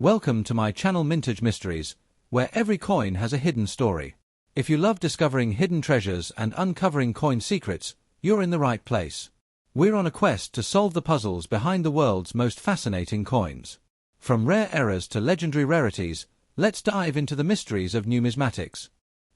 Welcome to my channel Mintage Mysteries, where every coin has a hidden story. If you love discovering hidden treasures and uncovering coin secrets, you're in the right place. We're on a quest to solve the puzzles behind the world's most fascinating coins. From rare errors to legendary rarities, let's dive into the mysteries of numismatics.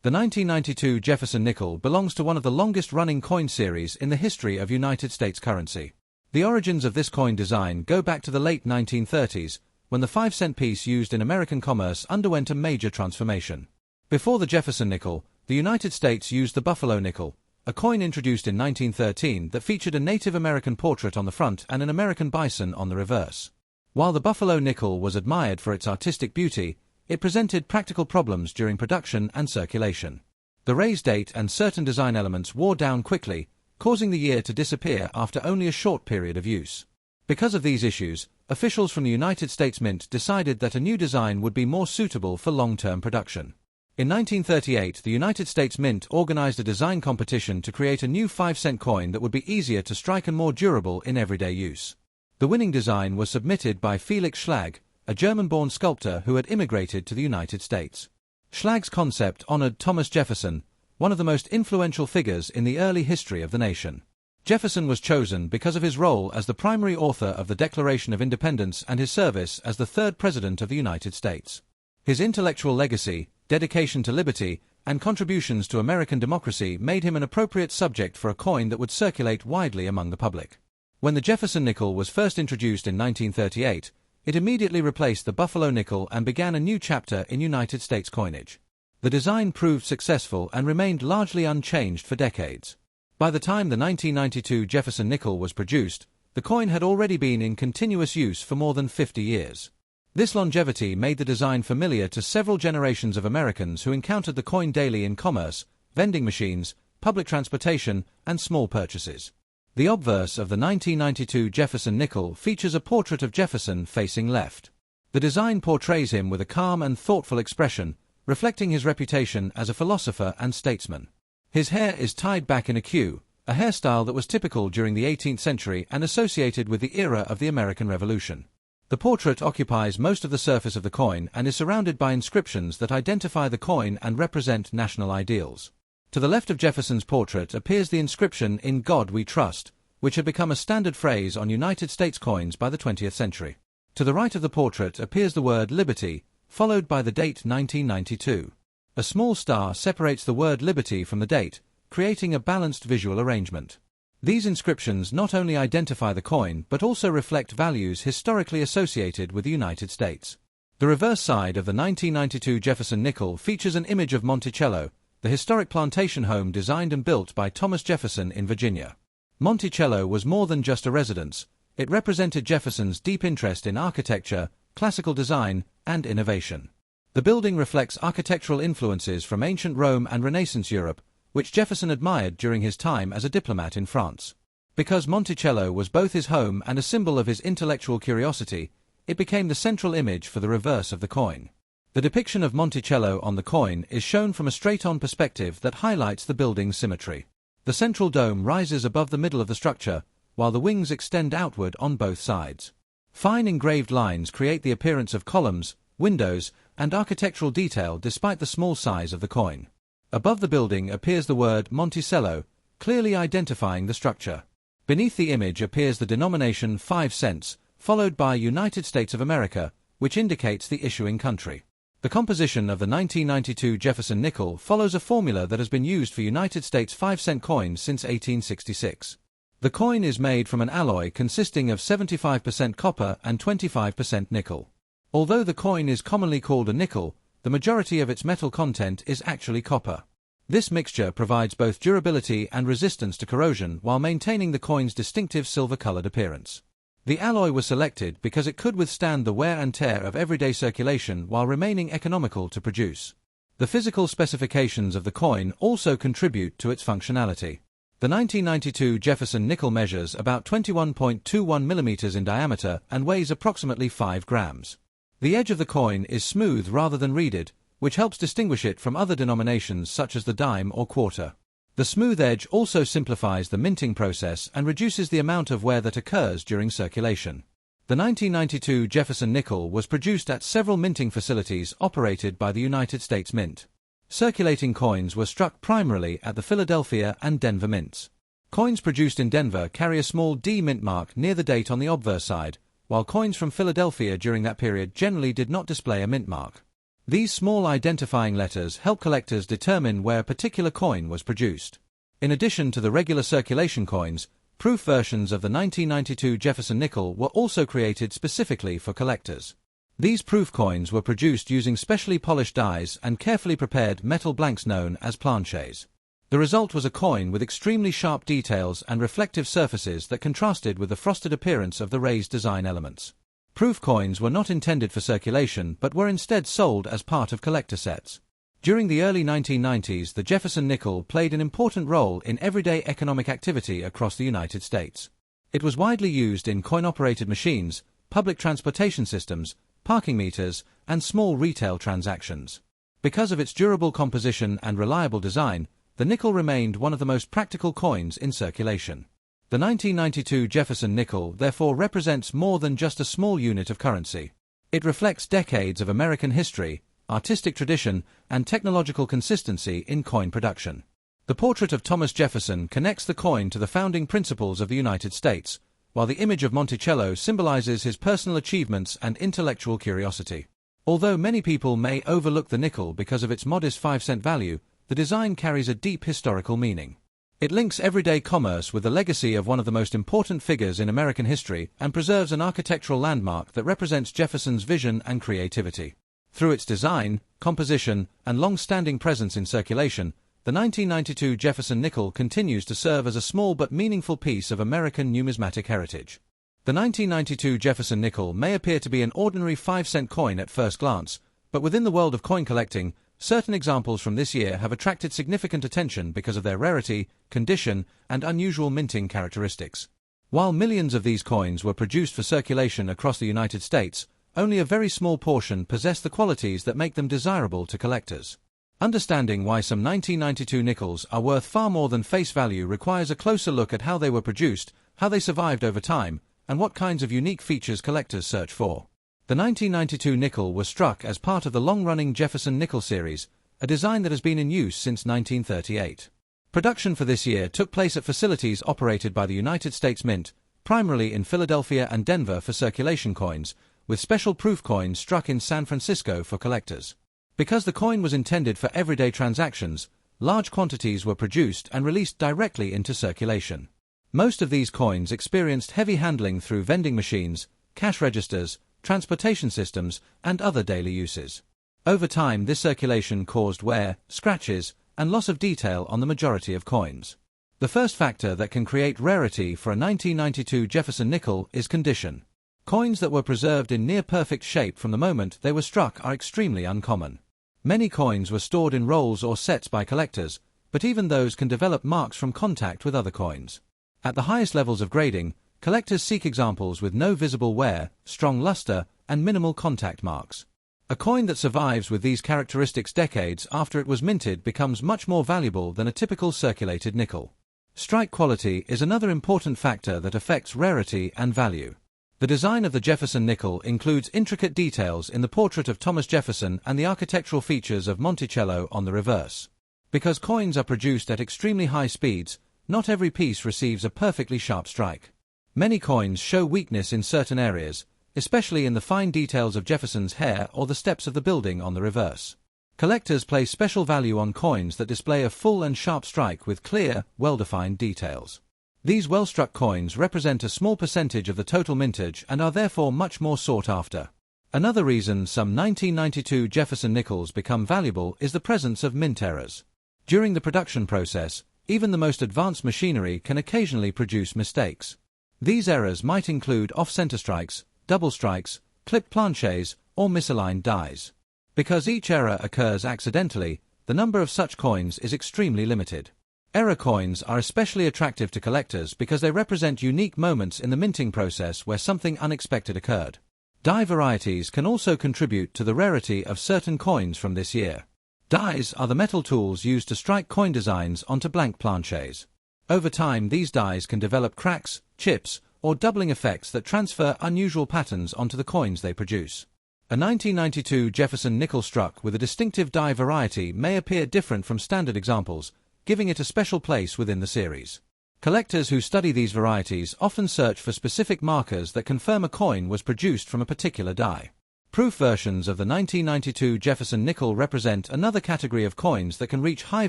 The 1992 Jefferson nickel belongs to one of the longest-running coin series in the history of United States currency. The origins of this coin design go back to the late 1930s, when the 5-cent piece used in American commerce underwent a major transformation. Before the Jefferson nickel, the United States used the Buffalo nickel, a coin introduced in 1913 that featured a Native American portrait on the front and an American bison on the reverse. While the Buffalo nickel was admired for its artistic beauty, it presented practical problems during production and circulation. The raised date and certain design elements wore down quickly, causing the year to disappear after only a short period of use. Because of these issues, officials from the United States Mint decided that a new design would be more suitable for long-term production. In 1938, the United States Mint organized a design competition to create a new 5-cent coin that would be easier to strike and more durable in everyday use. The winning design was submitted by Felix Schlag, a German-born sculptor who had immigrated to the United States. Schlag's concept honored Thomas Jefferson, one of the most influential figures in the early history of the nation. Jefferson was chosen because of his role as the primary author of the Declaration of Independence and his service as the third President of the United States. His intellectual legacy, dedication to liberty, and contributions to American democracy made him an appropriate subject for a coin that would circulate widely among the public. When the Jefferson nickel was first introduced in 1938, it immediately replaced the Buffalo nickel and began a new chapter in United States coinage. The design proved successful and remained largely unchanged for decades. By the time the 1992 Jefferson nickel was produced, the coin had already been in continuous use for more than 50 years. This longevity made the design familiar to several generations of Americans who encountered the coin daily in commerce, vending machines, public transportation, and small purchases. The obverse of the 1992 Jefferson nickel features a portrait of Jefferson facing left. The design portrays him with a calm and thoughtful expression, reflecting his reputation as a philosopher and statesman. His hair is tied back in a queue, a hairstyle that was typical during the 18th century and associated with the era of the American Revolution. The portrait occupies most of the surface of the coin and is surrounded by inscriptions that identify the coin and represent national ideals. To the left of Jefferson's portrait appears the inscription "In God We Trust," which had become a standard phrase on United States coins by the 20th century. To the right of the portrait appears the word "Liberty," followed by the date 1992. A small star separates the word liberty from the date, creating a balanced visual arrangement. These inscriptions not only identify the coin but also reflect values historically associated with the United States. The reverse side of the 1992 Jefferson nickel features an image of Monticello, the historic plantation home designed and built by Thomas Jefferson in Virginia. Monticello was more than just a residence. It represented Jefferson's deep interest in architecture, classical design, and innovation. The building reflects architectural influences from ancient Rome and Renaissance Europe, which Jefferson admired during his time as a diplomat in France. Because Monticello was both his home and a symbol of his intellectual curiosity, it became the central image for the reverse of the coin. The depiction of Monticello on the coin is shown from a straight-on perspective that highlights the building's symmetry. The central dome rises above the middle of the structure, while the wings extend outward on both sides. Fine engraved lines create the appearance of columns, windows, and architectural detail despite the small size of the coin. Above the building appears the word Monticello, clearly identifying the structure. Beneath the image appears the denomination 5 cents, followed by United States of America, which indicates the issuing country. The composition of the 1992 Jefferson nickel follows a formula that has been used for United States 5-cent coins since 1866. The coin is made from an alloy consisting of 75% copper and 25% nickel. Although the coin is commonly called a nickel, the majority of its metal content is actually copper. This mixture provides both durability and resistance to corrosion while maintaining the coin's distinctive silver-colored appearance. The alloy was selected because it could withstand the wear and tear of everyday circulation while remaining economical to produce. The physical specifications of the coin also contribute to its functionality. The 1992 Jefferson nickel measures about 21.21 mm in diameter and weighs approximately 5 grams. The edge of the coin is smooth rather than reeded, which helps distinguish it from other denominations such as the dime or quarter. The smooth edge also simplifies the minting process and reduces the amount of wear that occurs during circulation. The 1992 Jefferson nickel was produced at several minting facilities operated by the United States Mint. Circulating coins were struck primarily at the Philadelphia and Denver mints. Coins produced in Denver carry a small D mint mark near the date on the obverse side, while coins from Philadelphia during that period generally did not display a mint mark. These small identifying letters help collectors determine where a particular coin was produced. In addition to the regular circulation coins, proof versions of the 1992 Jefferson nickel were also created specifically for collectors. These proof coins were produced using specially polished dies and carefully prepared metal blanks known as planchets. The result was a coin with extremely sharp details and reflective surfaces that contrasted with the frosted appearance of the raised design elements. Proof coins were not intended for circulation but were instead sold as part of collector sets. During the early 1990s, the Jefferson nickel played an important role in everyday economic activity across the United States. It was widely used in coin-operated machines, public transportation systems, parking meters, and small retail transactions. Because of its durable composition and reliable design, the nickel remained one of the most practical coins in circulation. The 1992 Jefferson nickel therefore represents more than just a small unit of currency. It reflects decades of American history, artistic tradition, and technological consistency in coin production. The portrait of Thomas Jefferson connects the coin to the founding principles of the United States, while the image of Monticello symbolizes his personal achievements and intellectual curiosity. Although many people may overlook the nickel because of its modest 5-cent value, the design carries a deep historical meaning. It links everyday commerce with the legacy of one of the most important figures in American history and preserves an architectural landmark that represents Jefferson's vision and creativity. Through its design, composition, and long-standing presence in circulation, the 1992 Jefferson nickel continues to serve as a small but meaningful piece of American numismatic heritage. The 1992 Jefferson nickel may appear to be an ordinary 5-cent coin at first glance, but within the world of coin collecting, certain examples from this year have attracted significant attention because of their rarity, condition, and unusual minting characteristics. While millions of these coins were produced for circulation across the United States, only a very small portion possess the qualities that make them desirable to collectors. Understanding why some 1992 nickels are worth far more than face value requires a closer look at how they were produced, how they survived over time, and what kinds of unique features collectors search for. The 1992 nickel was struck as part of the long-running Jefferson nickel series, a design that has been in use since 1938. Production for this year took place at facilities operated by the United States Mint, primarily in Philadelphia and Denver for circulation coins, with special proof coins struck in San Francisco for collectors. Because the coin was intended for everyday transactions, large quantities were produced and released directly into circulation. Most of these coins experienced heavy handling through vending machines, cash registers, transportation systems, and other daily uses. Over time, this circulation caused wear, scratches, and loss of detail on the majority of coins. The first factor that can create rarity for a 1992 Jefferson nickel is condition. Coins that were preserved in near-perfect shape from the moment they were struck are extremely uncommon. Many coins were stored in rolls or sets by collectors, but even those can develop marks from contact with other coins. At the highest levels of grading, collectors seek examples with no visible wear, strong luster, and minimal contact marks. A coin that survives with these characteristics decades after it was minted becomes much more valuable than a typical circulated nickel. Strike quality is another important factor that affects rarity and value. The design of the Jefferson nickel includes intricate details in the portrait of Thomas Jefferson and the architectural features of Monticello on the reverse. Because coins are produced at extremely high speeds, not every piece receives a perfectly sharp strike. Many coins show weakness in certain areas, especially in the fine details of Jefferson's hair or the steps of the building on the reverse. Collectors place special value on coins that display a full and sharp strike with clear, well-defined details. These well-struck coins represent a small percentage of the total mintage and are therefore much more sought after. Another reason some 1992 Jefferson nickels become valuable is the presence of mint errors. During the production process, even the most advanced machinery can occasionally produce mistakes. These errors might include off-center strikes, double strikes, clipped planchets, or misaligned dies. Because each error occurs accidentally, the number of such coins is extremely limited. Error coins are especially attractive to collectors because they represent unique moments in the minting process where something unexpected occurred. Die varieties can also contribute to the rarity of certain coins from this year. Dies are the metal tools used to strike coin designs onto blank planchets. Over time, these dies can develop cracks, chips, or doubling effects that transfer unusual patterns onto the coins they produce. A 1992 Jefferson nickel struck with a distinctive die variety may appear different from standard examples, giving it a special place within the series. Collectors who study these varieties often search for specific markers that confirm a coin was produced from a particular die. Proof versions of the 1992 Jefferson nickel represent another category of coins that can reach high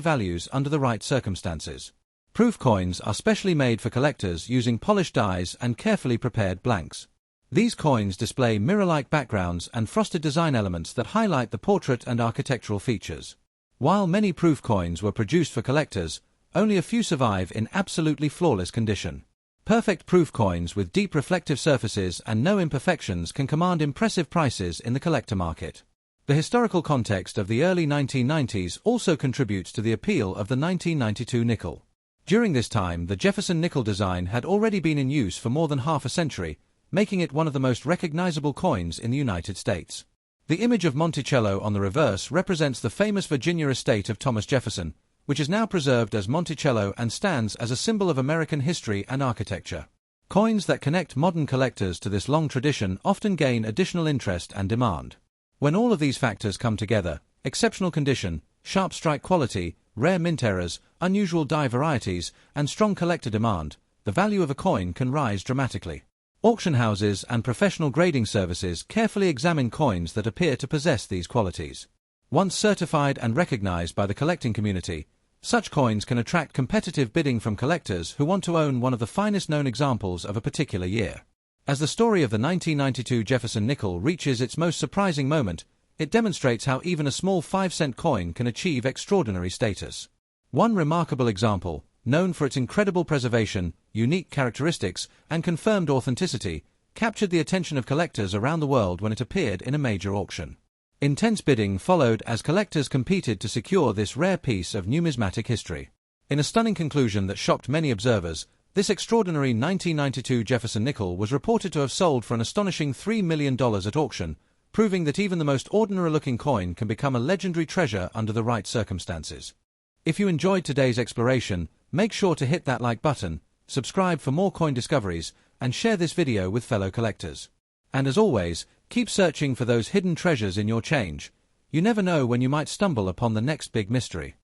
values under the right circumstances. Proof coins are specially made for collectors using polished dies and carefully prepared blanks. These coins display mirror-like backgrounds and frosted design elements that highlight the portrait and architectural features. While many proof coins were produced for collectors, only a few survive in absolutely flawless condition. Perfect proof coins with deep reflective surfaces and no imperfections can command impressive prices in the collector market. The historical context of the early 1990s also contributes to the appeal of the 1992 nickel. During this time, the Jefferson nickel design had already been in use for more than half a century, making it one of the most recognizable coins in the United States. The image of Monticello on the reverse represents the famous Virginia estate of Thomas Jefferson, which is now preserved as Monticello and stands as a symbol of American history and architecture. Coins that connect modern collectors to this long tradition often gain additional interest and demand. When all of these factors come together, exceptional condition, sharp strike quality, rare mint errors, unusual die varieties, and strong collector demand, the value of a coin can rise dramatically. Auction houses and professional grading services carefully examine coins that appear to possess these qualities. Once certified and recognized by the collecting community, such coins can attract competitive bidding from collectors who want to own one of the finest known examples of a particular year. As the story of the 1992 Jefferson nickel reaches its most surprising moment, it demonstrates how even a small 5-cent coin can achieve extraordinary status. One remarkable example, known for its incredible preservation, unique characteristics, and confirmed authenticity, captured the attention of collectors around the world when it appeared in a major auction. Intense bidding followed as collectors competed to secure this rare piece of numismatic history. In a stunning conclusion that shocked many observers, this extraordinary 1992 Jefferson nickel was reported to have sold for an astonishing $3 million at auction, proving that even the most ordinary-looking coin can become a legendary treasure under the right circumstances. If you enjoyed today's exploration, make sure to hit that like button, subscribe for more coin discoveries, and share this video with fellow collectors. And as always, keep searching for those hidden treasures in your change. You never know when you might stumble upon the next big mystery.